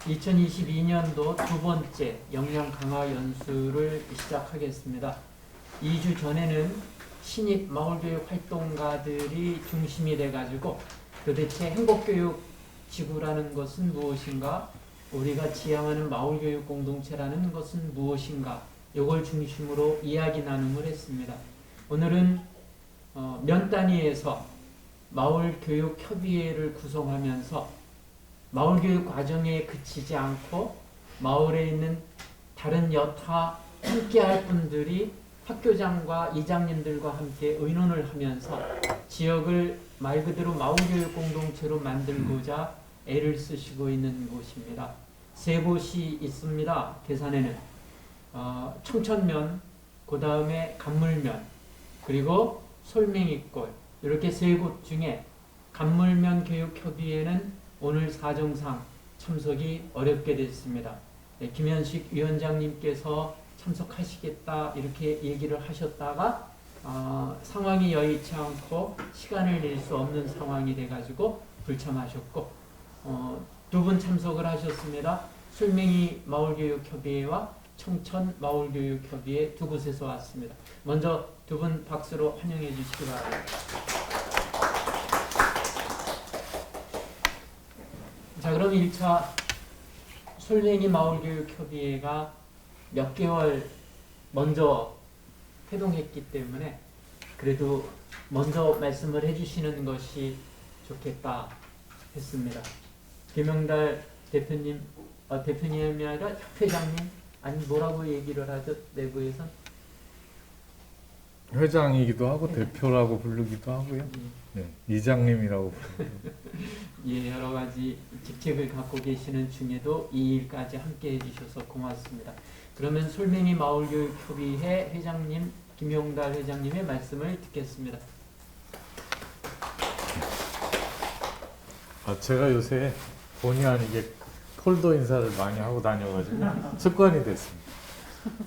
2022년도 두 번째 역량 강화 연수를 시작하겠습니다. 2주 전에는 신입 마을교육 활동가들이 중심이 돼가지고 도대체 행복교육 지구라는 것은 무엇인가, 우리가 지향하는 마을교육 공동체라는 것은 무엇인가, 이걸 중심으로 이야기 나눔을 했습니다. 오늘은 면 단위에서 마을교육협의회를 구성하면서 마을교육 과정에 그치지 않고 마을에 있는 다른 여타 함께할 분들이 학교장과 이장님들과 함께 의논을 하면서 지역을 말 그대로 마을교육 공동체로 만들고자 애를 쓰시고 있는 곳입니다. 세 곳이 있습니다. 계산에는 청천면, 그 다음에 간물면, 그리고 솔맹이골, 이렇게 세 곳 중에 간물면 교육협의회는 오늘 사정상 참석이 어렵게 됐습니다. 김현식 위원장님께서 참석하시겠다 이렇게 얘기를 하셨다가 상황이 여의치 않고 시간을 낼 수 없는 상황이 돼가지고 불참하셨고, 두 분 참석을 하셨습니다. 솔맹이 마을교육협의회와 청천 마을교육협의회 두 곳에서 왔습니다. 먼저 두 분 박수로 환영해 주시기 바랍니다. 자, 그럼 1차 솔맹이 마을교육협의회가 몇 개월 먼저 태동했기 때문에 그래도 먼저 말씀을 해주시는 것이 좋겠다 했습니다. 김영달 대표님, 대표님이 아니라 협회장님, 아니 뭐라고 얘기를 하죠? 내부에선? 회장이기도 하고 대표라고 부르기도 하고요. 네, 이장님이라고 부르고. 예, 여러 가지 직책을 갖고 계시는 중에도 이 일까지 함께 해주셔서 고맙습니다. 그러면 솔맹이 마을교육협의회 회장님 김용달 회장님의 말씀을 듣겠습니다. 제가 요새 본의 아니게 폴더 인사를 많이 하고 다녀가지고 습관이 됐습니다.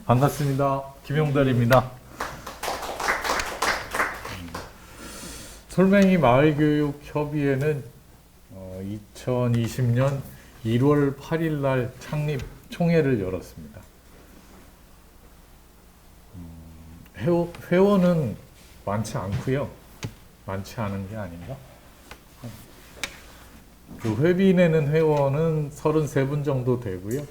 반갑습니다. 김용달입니다. 솔맹이 마을교육협의회는 2020년 1월 8일 날 창립 총회를 열었습니다. 회원은 많지 않고요. 많지 않은 게 아닌가? 그 회비 내는 회원은 33분 정도 되고요.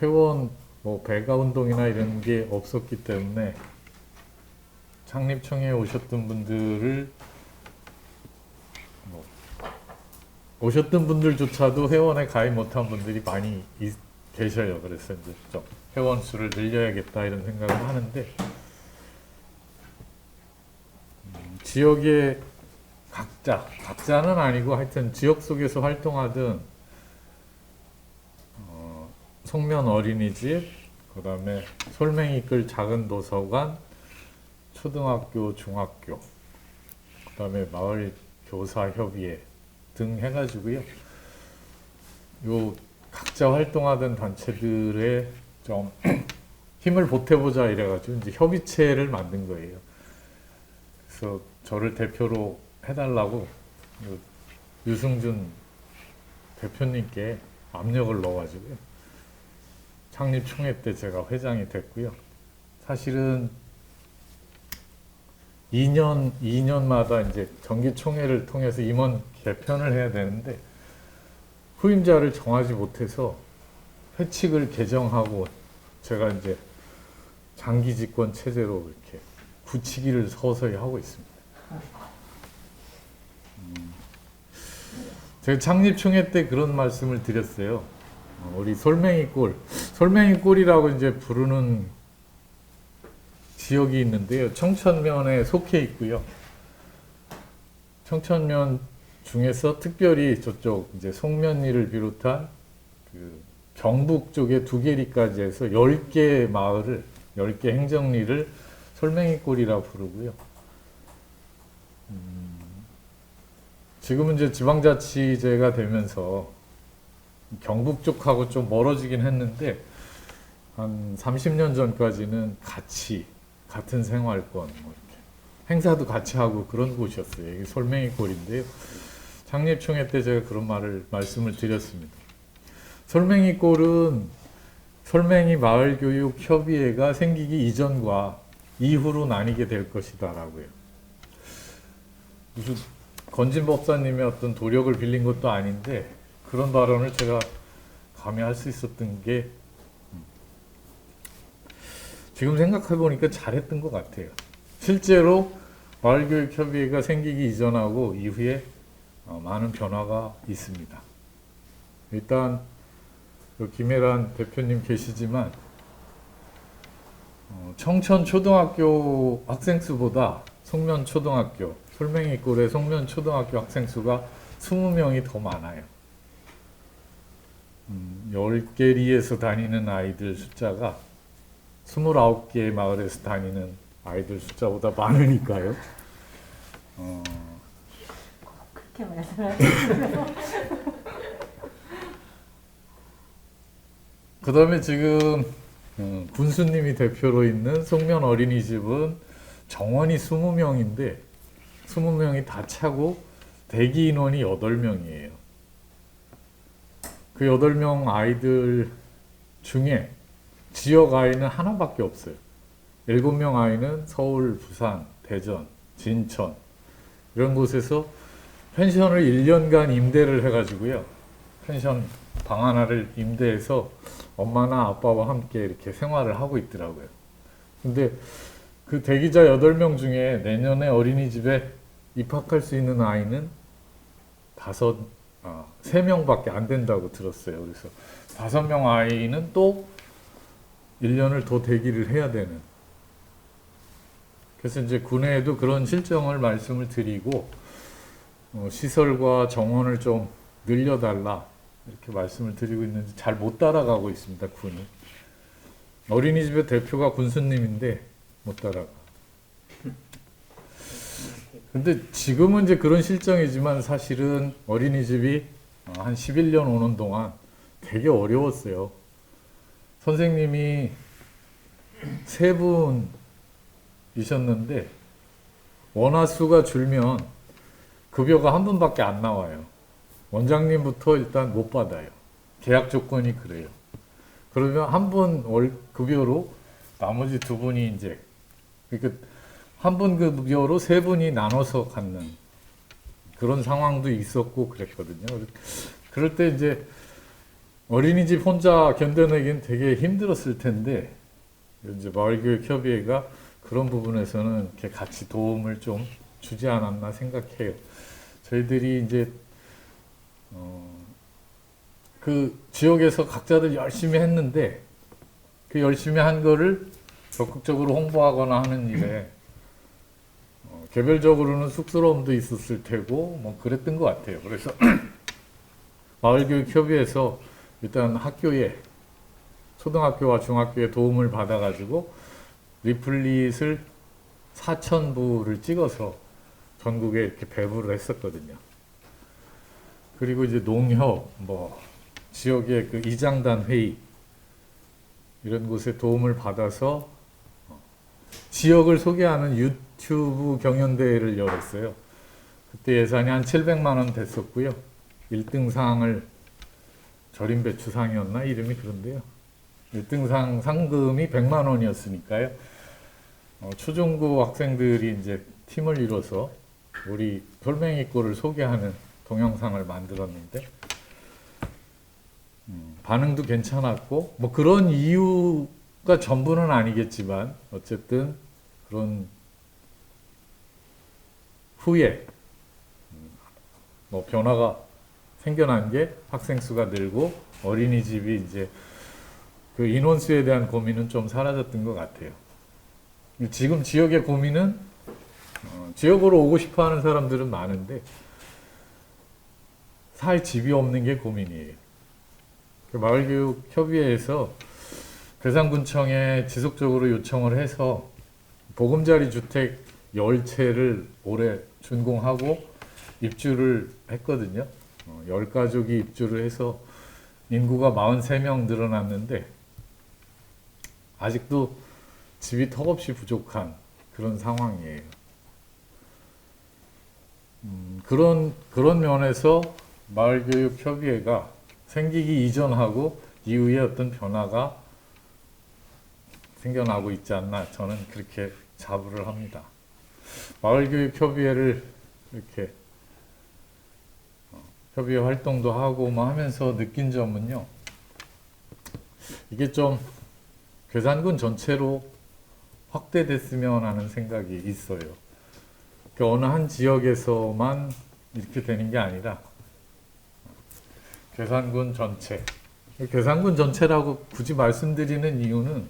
회원 뭐 배가 운동이나 이런 게 없었기 때문에 창립 총회에 오셨던 분들을 오셨던 분들조차도 회원에 가입 못한 분들이 많이 계셔요. 그래서 이제 좀 회원 수를 늘려야겠다 이런 생각을 하는데, 지역의 각자는 아니고 하여튼 지역 속에서 활동하던 송면 어린이집, 그 다음에 솔맹이끌 작은 도서관, 초등학교, 중학교, 그 다음에 마을 교사협의회 등 해가지고요. 요 각자 활동하던 단체들의 좀 힘을 보태보자 이래가지고 이제 협의체를 만든 거예요. 그래서 저를 대표로 해달라고 유승준 대표님께 압력을 넣어가지고요. 창립 총회 때 제가 회장이 됐고요. 사실은 2년마다 이제 정기 총회를 통해서 임원 개편을 해야 되는데 후임자를 정하지 못해서 회칙을 개정하고 제가 이제 장기 집권 체제로 이렇게 굳히기를 서서히 하고 있습니다. 제가 창립 총회 때 그런 말씀을 드렸어요. 우리 솔맹이골이라고 이제 부르는 지역이 있는데요. 청천면에 속해 있고요. 청천면 중에서 특별히 저쪽 이제 송면리를 비롯한 그 경북 쪽에 두계리까지 해서 10개 마을을, 10개 행정리를 솔맹이골이라고 부르고요. 지금은 이제 지방자치제가 되면서 경북 쪽하고 좀 멀어지긴 했는데 한 30년 전까지는 같은 생활권, 뭐 이렇게 행사도 같이 하고 그런 곳이었어요. 여기 솔맹이골인데요. 창립총회 때 제가 그런 말씀을 드렸습니다. 솔맹이골은 솔맹이 마을교육협의회가 생기기 이전과 이후로 나뉘게 될 것이다라고요. 무슨 건진 법사님의 어떤 도력을 빌린 것도 아닌데 그런 발언을 제가 감히 할 수 있었던 게 지금 생각해 보니까 잘했던 것 같아요. 실제로 마을교육협의회가 생기기 이전하고 이후에 많은 변화가 있습니다. 일단 김혜란 대표님 계시지만 청천초등학교 학생 수보다 송면초등학교, 솔맹이골의 송면초등학교 학생 수가 20명이 더 많아요. 10개리에서 다니는 아이들 숫자가 29개의 마을에서 다니는 아이들 숫자보다 많으니까요. 그렇게 말씀하시면 그 다음에 지금 군수님이 대표로 있는 송면 어린이집은 정원이 20명인데 20명이 다 차고 대기 인원이 8명이에요. 그 8명 아이들 중에 지역 아이는 하나밖에 없어요. 7명 아이는 서울, 부산, 대전, 진천 이런 곳에서 펜션을 1년간 임대를 해가지고요. 펜션 방 하나를 임대해서 엄마나 아빠와 함께 이렇게 생활을 하고 있더라고요. 근데 그 대기자 8명 중에 내년에 어린이집에 입학할 수 있는 아이는 3명밖에 안 된다고 들었어요. 그래서 5명 아이는 또 1년을 더 대기를 해야 되는. 그래서 이제 군에도 그런 실정을 말씀을 드리고 시설과 정원을 좀 늘려달라 이렇게 말씀을 드리고 있는데 잘 못 따라가고 있습니다. 군이. 어린이집의 대표가 군수님인데 못 따라가. 근데 지금은 이제 그런 실정이지만 사실은 어린이집이 한 11년 오는 동안 되게 어려웠어요. 선생님이 3분이셨는데 원화수가 줄면 급여가 한 분밖에 안 나와요. 원장님부터 일단 못 받아요. 계약 조건이 그래요. 그러면 한 분 월 급여로 나머지 2분이 이제 그러니까 한 분 급여로 3분이 나눠서 갖는 그런 상황도 있었고 그랬거든요. 그럴 때 이제 어린이집 혼자 견뎌내기는 되게 힘들었을 텐데 이제 마을교육협의회가 그런 부분에서는 이렇게 같이 도움을 좀 주지 않았나 생각해요. 저희들이 이제 그 지역에서 각자들 열심히 했는데 그 열심히 한 거를 적극적으로 홍보하거나 하는 일에 개별적으로는 쑥스러움도 있었을 테고 뭐 그랬던 것 같아요. 그래서 마을교육협의회에서 일단 학교에 초등학교와 중학교에 도움을 받아가지고 리플릿을 4,000부를 찍어서 전국에 이렇게 배부를 했었거든요. 그리고 이제 농협, 뭐 지역의 그 이장단 회의 이런 곳에 도움을 받아서 지역을 소개하는 유튜브 경연대회를 열었어요. 그때 예산이 한 700만 원 됐었고요. 1등상을 절임배추상이었나 이름이 그런데요. 1등상 상금이 100만 원이었으니까요. 초중고 학생들이 이제 팀을 이뤄서 우리 솔맹이골을 소개하는 동영상을 만들었는데 반응도 괜찮았고 뭐 그런 이유가 전부는 아니겠지만 어쨌든 그런 후에 뭐 변화가 생겨난 게 학생 수가 늘고 어린이집이 이제 그 인원수에 대한 고민은 좀 사라졌던 것 같아요. 지금 지역의 고민은 지역으로 오고 싶어 하는 사람들은 많은데 살 집이 없는 게 고민이에요. 마을교육협의회에서 괴산군청에 지속적으로 요청을 해서 보금자리 주택 10채를 올해 준공하고 입주를 했거든요. 10가족이 입주를 해서 인구가 43명 늘어났는데 아직도 집이 턱없이 부족한 그런 상황이에요. 그런 면에서 마을교육협의회가 생기기 이전하고 이후에 어떤 변화가 생겨나고 있지 않나 저는 그렇게 자부를 합니다. 마을교육협의회를 이렇게 협의회 활동도 하고 뭐 하면서 느낀 점은요. 이게 좀 괴산군 전체로 확대됐으면 하는 생각이 있어요. 어느 한 지역에서만 이렇게 되는 게 아니라 괴산군 전체. 괴산군 전체라고 굳이 말씀드리는 이유는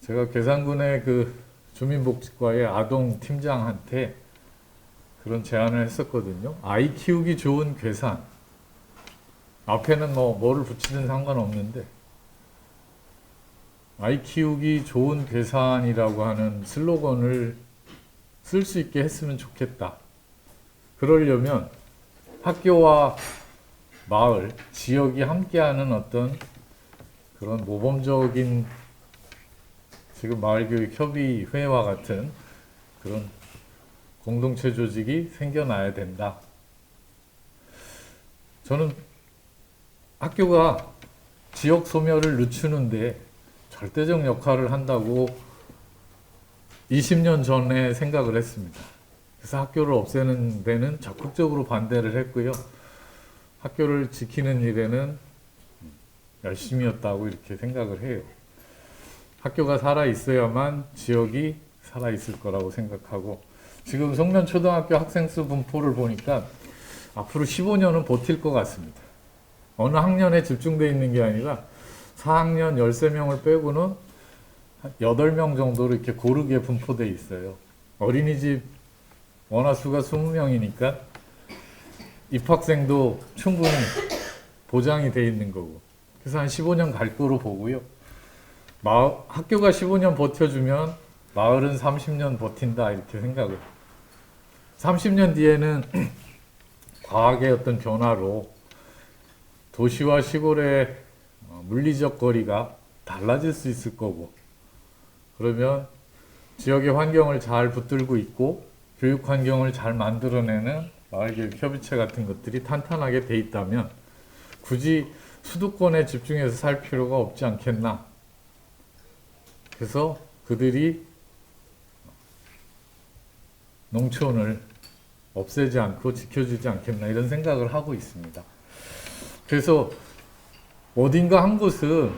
제가 괴산군의 그 주민복지과의 아동 팀장한테 그런 제안을 했었거든요. 아이 키우기 좋은 괴산. 앞에는 뭐를 붙이든 상관없는데 아이 키우기 좋은 괴산이라고 하는 슬로건을 쓸 수 있게 했으면 좋겠다. 그러려면 학교와 마을, 지역이 함께하는 어떤 그런 모범적인 지금 마을교육협의회와 같은 그런 공동체 조직이 생겨나야 된다. 저는 학교가 지역 소멸을 늦추는데 절대적 역할을 한다고 20년 전에 생각을 했습니다. 그래서 학교를 없애는 데는 적극적으로 반대를 했고요. 학교를 지키는 일에는 열심이었다고 이렇게 생각을 해요. 학교가 살아 있어야만 지역이 살아 있을 거라고 생각하고 지금 송면초등학교 학생 수 분포를 보니까 앞으로 15년은 버틸 것 같습니다. 어느 학년에 집중되어 있는 게 아니라 4학년 13명을 빼고는 8명 정도로 이렇게 고르게 분포되어 있어요. 어린이집 원화수가 20명이니까 입학생도 충분히 보장이 되어 있는 거고 그래서 한 15년 갈 거로 보고요. 학교가 15년 버텨주면 마을은 30년 버틴다 이렇게 생각을 30년 뒤에는 과학의 어떤 변화로 도시와 시골의 물리적 거리가 달라질 수 있을 거고 그러면 지역의 환경을 잘 붙들고 있고 교육 환경을 잘 만들어내는 마을교육 협의체 같은 것들이 탄탄하게 돼 있다면 굳이 수도권에 집중해서 살 필요가 없지 않겠나. 그래서 그들이 농촌을 없애지 않고 지켜주지 않겠나 이런 생각을 하고 있습니다. 그래서 어딘가 한 곳은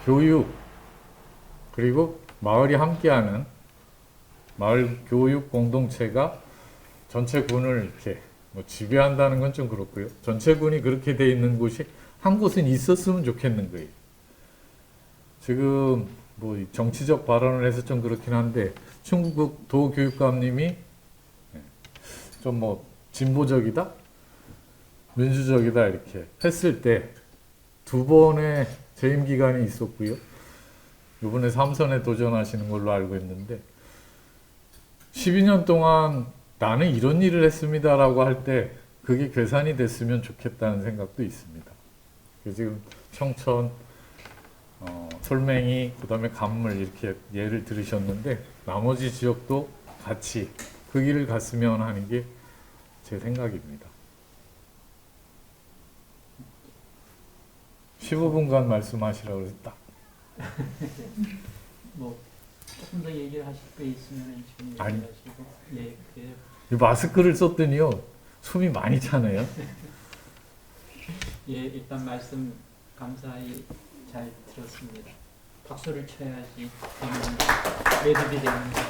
교육 그리고 마을이 함께하는 마을 교육 공동체가 전체 군을 이렇게 지배한다는 건 좀 그렇고요. 전체 군이 그렇게 돼 있는 곳이 한 곳은 있었으면 좋겠는 거예요. 지금 정치적 발언을 해서 좀 그렇긴 한데 충북 도교육감님이 좀 진보적이다, 민주적이다 이렇게 했을 때 2번의 재임 기간이 있었고요. 이번에 3선에 도전하시는 걸로 알고 있는데 12년 동안 나는 이런 일을 했습니다라고 할 때 그게 계산이 됐으면 좋겠다는 생각도 있습니다. 지금 청천, 솔맹이, 그 다음에 간물 이렇게 예를 들으셨는데 나머지 지역도 같이 그 길을 갔으면 하는 게 제 생각입니다. 15분간 말씀하시라고 해서 딱. 조금 더 얘기를 하실 거 있으면 지금 얘기하시고. 예, 그래요. 마스크를 썼더니요 숨이 많이 차네요. 예, 일단 말씀 감사히 잘 들었습니다. 박수를 쳐야지 매듭이 됩니다.